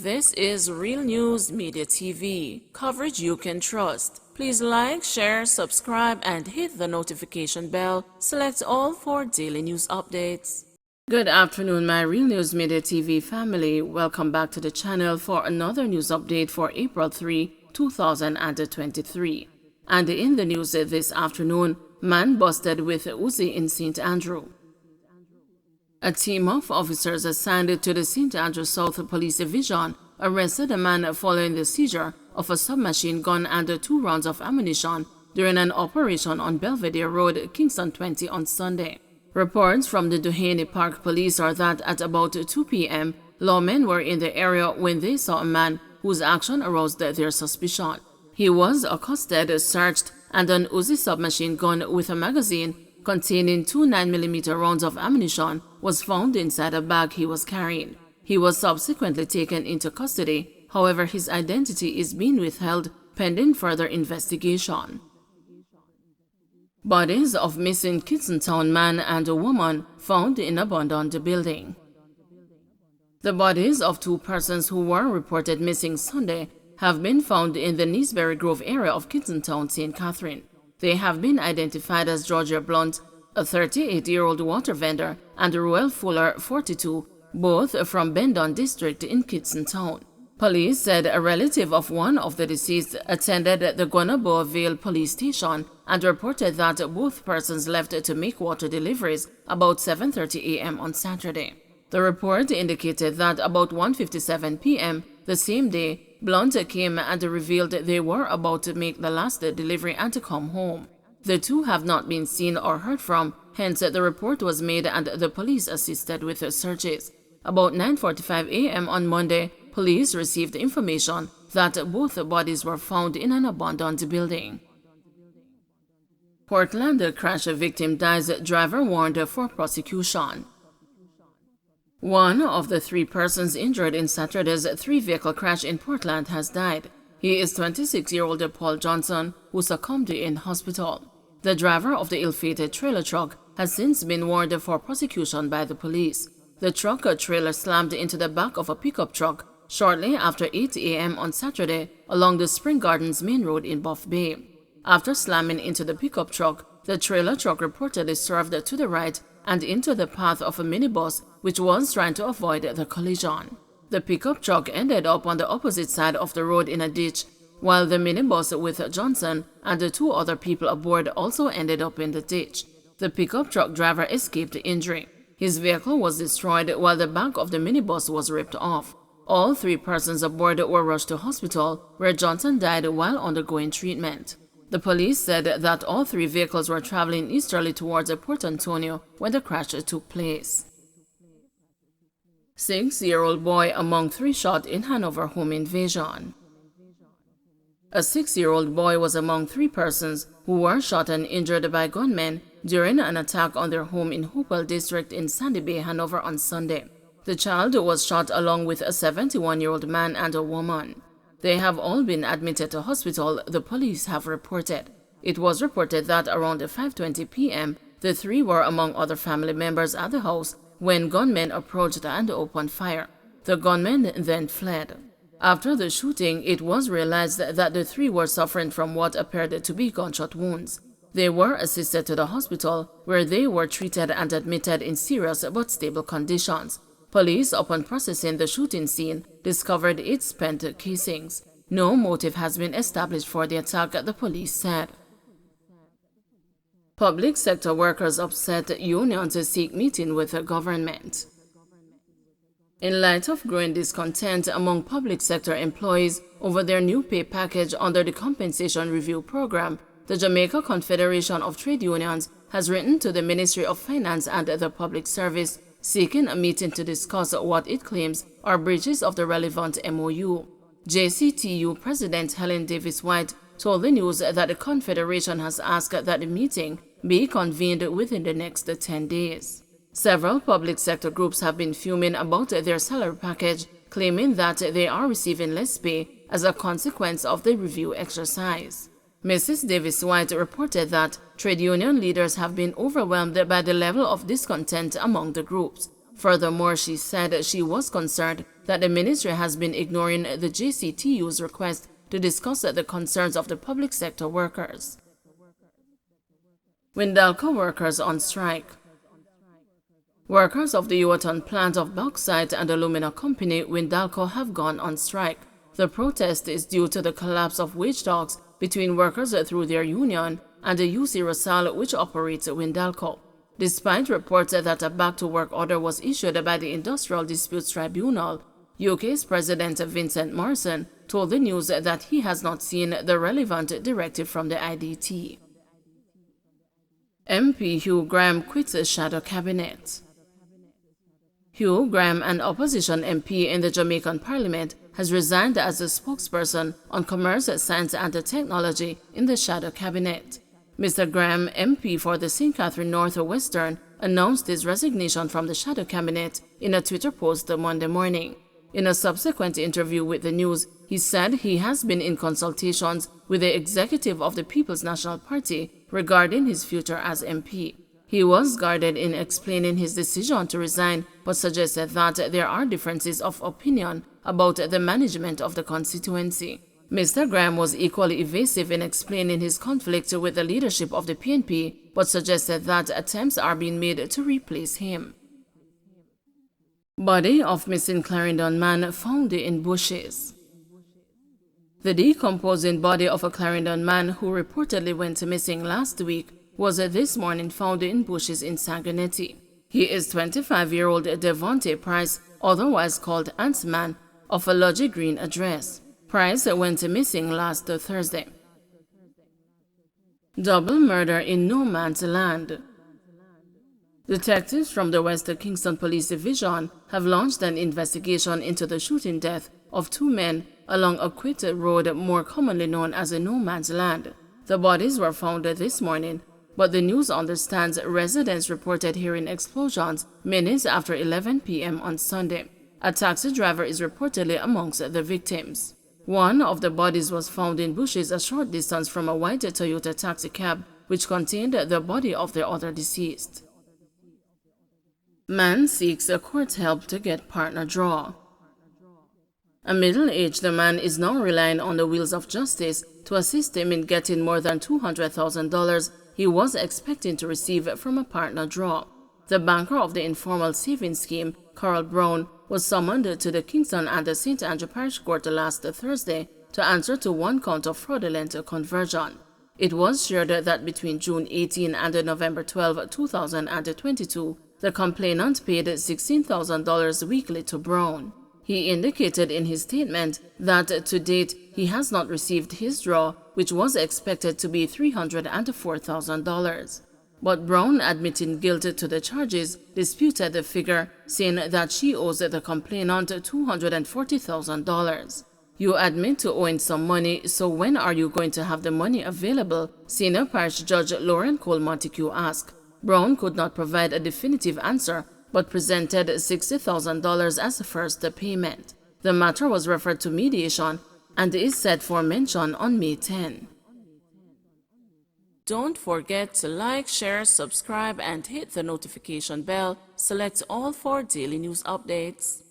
This is Real News Media TV, coverage you can trust. Please like, share, subscribe, and hit the notification bell. Select all for daily news updates. Good afternoon, my Real News Media TV family. Welcome back to the channel for another news update for April 3, 2023. And in the news this afternoon, man busted with Uzi in St. Andrew. A team of officers assigned to the St. Andrew South Police Division arrested a man following the seizure of a submachine gun and 2 rounds of ammunition during an operation on Belvedere Road, Kingston 20 on Sunday. Reports from the Duhaney Park Police are that at about 2 p.m., lawmen were in the area when they saw a man whose action aroused their suspicion. He was accosted, searched, and an Uzi submachine gun with a magazine containing 2 9mm rounds of ammunition was found inside a bag he was carrying. He was subsequently taken into custody. However, his identity is being withheld pending further investigation. Bodies of missing Kingston Town man and a woman found in abandoned building. The bodies of 2 persons who were reported missing Sunday have been found in the Neesbury Grove area of Kingston Town, St. Catherine. They have been identified as Georgia Blunt, a 38-year-old water vendor, and Ruel Fuller, 42, both from Bendon District in Kingston Town. Police said a relative of one of the deceased attended the Guanaboa Vale police station and reported that both persons left to make water deliveries about 7:30 a.m. on Saturday. The report indicated that about 1:57 p.m. the same day, Blunt came and revealed they were about to make the last delivery and to come home. The 2 have not been seen or heard from, hence the report was made and the police assisted with the searches. About 9:45 a.m. on Monday, police received information that both bodies were found in an abandoned building. Portland crash victim dies, driver warned for prosecution. One of the 3 persons injured in Saturday's 3-vehicle crash in Portland has died. He is 26-year-old Paul Johnson, who succumbed in hospital. The driver of the ill-fated trailer truck has since been warned for prosecution by the police. The truck trailer slammed into the back of a pickup truck shortly after 8 a.m. on Saturday along the Spring Gardens Main Road in Buff Bay. After slamming into the pickup truck, the trailer truck reportedly swerved to the right and into the path of a minibus which was trying to avoid the collision. The pickup truck ended up on the opposite side of the road in a ditch, while the minibus with Johnson and the 2 other people aboard also ended up in the ditch. The pickup truck driver escaped injury. His vehicle was destroyed while the back of the minibus was ripped off. All 3 persons aboard were rushed to hospital, where Johnson died while undergoing treatment. The police said that all 3 vehicles were traveling easterly towards Port Antonio when the crash took place. 6-year-old boy among 3 shot in Hanover home invasion. A 6-year-old boy was among 3 persons who were shot and injured by gunmen during an attack on their home in Hopewell District in Sandy Bay, Hanover on Sunday. The child was shot along with a 71-year-old man and a woman. They have all been admitted to hospital, the police have reported. It was reported that around 5:20 p.m., the 3 were among other family members at the house when gunmen approached and opened fire. The gunmen then fled. After the shooting, it was realized that the 3 were suffering from what appeared to be gunshot wounds. They were assisted to the hospital, where they were treated and admitted in serious but stable conditions. Police, upon processing the shooting scene, discovered 8 spent casings. No motive has been established for the attack, the police said. Public sector workers upset unions seek meeting with the government. In light of growing discontent among public sector employees over their new pay package under the Compensation Review Program, the Jamaica Confederation of Trade Unions has written to the Ministry of Finance and the Public Service seeking a meeting to discuss what it claims are breaches of the relevant MOU. JCTU President Helen Davis White told the news that the Confederation has asked that the meeting be convened within the next 10 days. Several public sector groups have been fuming about their salary package, claiming that they are receiving less pay as a consequence of the review exercise. Mrs. Davis White reported that trade union leaders have been overwhelmed by the level of discontent among the groups. Furthermore, she said she was concerned that the ministry has been ignoring the JCTU's request to discuss the concerns of the public sector workers. Windalco workers on strike. Workers of the Yuatan plant of bauxite and alumina company Windalco have gone on strike. The protest is due to the collapse of wage talks between workers through their union and the UC Rosal, which operates Windalco. Despite reports that a back-to-work order was issued by the Industrial Disputes Tribunal, UK's President Vincent Morrison told the news that he has not seen the relevant directive from the IDT. MP Hugh Graham quits the shadow cabinet. Hugh Graham, an opposition MP in the Jamaican Parliament, has resigned as the spokesperson on commerce, science and technology in the shadow cabinet. Mr. Graham, MP for the St. Catherine North Western, announced his resignation from the shadow cabinet in a Twitter post Monday morning. In a subsequent interview with the news, he said he has been in consultations with the executive of the People's National Party regarding his future as MP. He was guarded in explaining his decision to resign, but suggested that there are differences of opinion about the management of the constituency. Mr. Graham was equally evasive in explaining his conflict with the leadership of the PNP, but suggested that attempts are being made to replace him. Body of missing Clarendon man found in bushes. The decomposing body of a Clarendon man who reportedly went missing last week was this morning found in bushes in Sanganetti. He is 25-year-old Devontae Price, otherwise called Ant-Man, of a Lodgy Green address. Price went missing last Thursday. Double murder in no man's land. Detectives from the West Kingston Police Division have launched an investigation into the shooting death of two men along a quitted road more commonly known as a no man's land. The bodies were found this morning, but the news understands residents reported hearing explosions minutes after 11 p.m. on Sunday. A taxi driver is reportedly amongst the victims. One of the bodies was found in bushes a short distance from a white Toyota taxi cab, which contained the body of the other deceased. Man seeks a court help to get partner draw. A middle-aged man is now relying on the wheels of justice to assist him in getting more than $200,000 he was expecting to receive from a partner draw. The banker of the informal savings scheme, Carl Brown, was summoned to the Kingston and the St. Andrew Parish Court last Thursday to answer to one count of fraudulent conversion. It was shared that between June 18 and November 12, 2022, the complainant paid $16,000 weekly to Brown. He indicated in his statement that to date he has not received his draw, which was expected to be $304,000. But Brown, admitting guilt to the charges, disputed the figure, saying that she owes the complainant $240,000. You admit to owing some money, so when are you going to have the money available? Senior Parish Judge Lauren Cole Montague asked. Brown could not provide a definitive answer, but presented $60,000 as the first payment. The matter was referred to mediation and is set for mention on May 10. Don't forget to like, share, subscribe, and hit the notification bell. Select all for daily news updates.